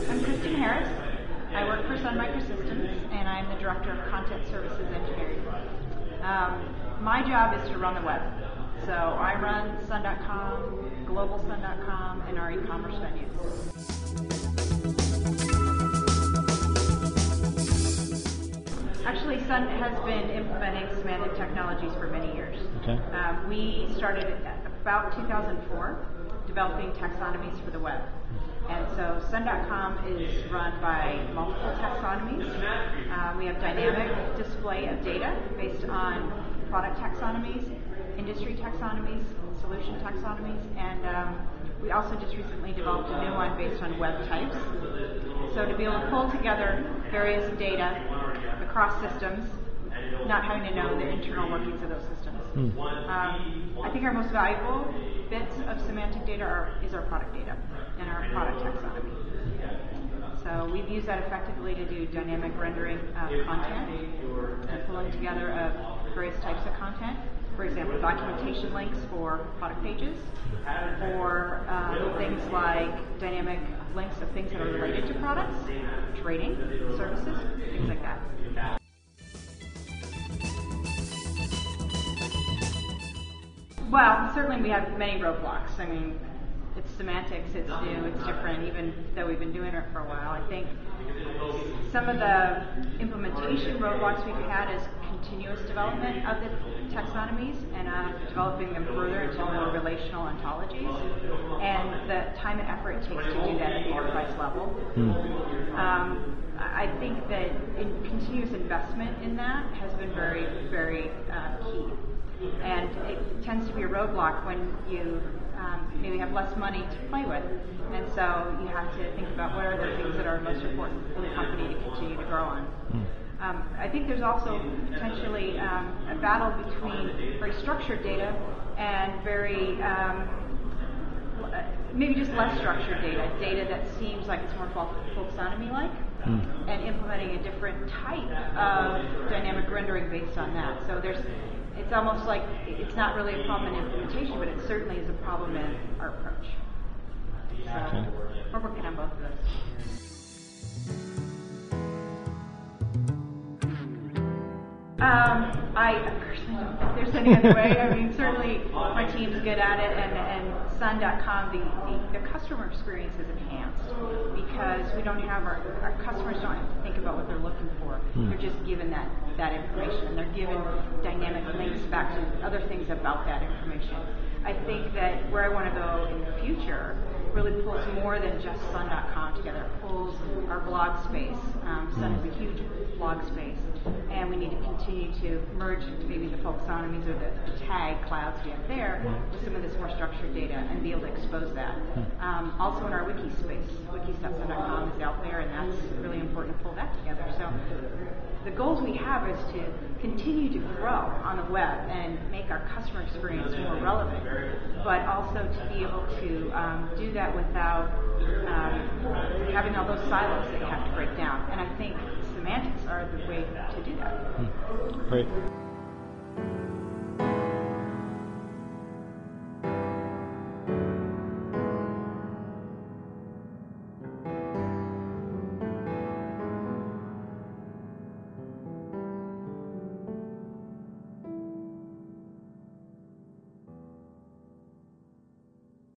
I'm Kristen Harris. I work for Sun Microsystems, and I'm the Director of Content Services Engineering. My job is to run the web. So I run Sun.com, GlobalSun.com, and our e-commerce venues. Actually, Sun has been implementing semantic technologies for many years. Okay. We started at about 2004 developing taxonomies for the web. And so Sun.com is run by multiple taxonomies. We have dynamic display of data based on product taxonomies, industry taxonomies, solution taxonomies, and we also just recently developed a new one based on web types. So to be able to pull together various data across systems, not having to know the internal workings of those systems. I think our most valuable bits of semantic data is our product data and our product taxonomy. So we've used that effectively to do dynamic rendering of content and pulling together of various types of content. For example, documentation links for product pages, or things like dynamic links of things that are related to products, trading, services, things like that. Well, certainly we have many roadblocks. I mean, it's semantics, it's new, it's different, even though we've been doing it for a while. I think some of the implementation roadblocks we've had is continuous development of the taxonomies and developing them further into more relational ontologies, and the time and effort it takes to do that at the enterprise level. I think that continuous investment in that has been very, very key. And it tends to be a roadblock when you maybe have less money to play with. And so you have to think about what are the things that are most important for the company to continue to grow on. I think there's also potentially a battle between very structured data and very, maybe just less structured data that seems like it's more folksonomy-like, and implementing a different type of dynamic rendering based on that. So it's almost like it's not really a problem in implementation, but it certainly is a problem in our approach. So we're working on both of those. I personally don't think there's any other way. I mean, certainly my team's good at it, and Sun.com, the customer experience is enhanced because we don't have our customers don't have to think about what they're looking for. They're just given that information, and they're given dynamic links back to other things about that information. I think that where I want to go in the future really pulls more than just Sun.com together. It pulls our blog space. Sun is a huge blog space, and we need to continue to merge maybe the folksonomies or the tag clouds we have there with some of this more structured data and be able to expose that. Also in our wiki space, wiki.sun.com is out there, and that's really important to pull that together. So the goals we have is to continue to grow on the web and make our customer experience more relevant, but also to be able to do that without having all those silos that you have to break down. And I think semantics are the way to do that. Great.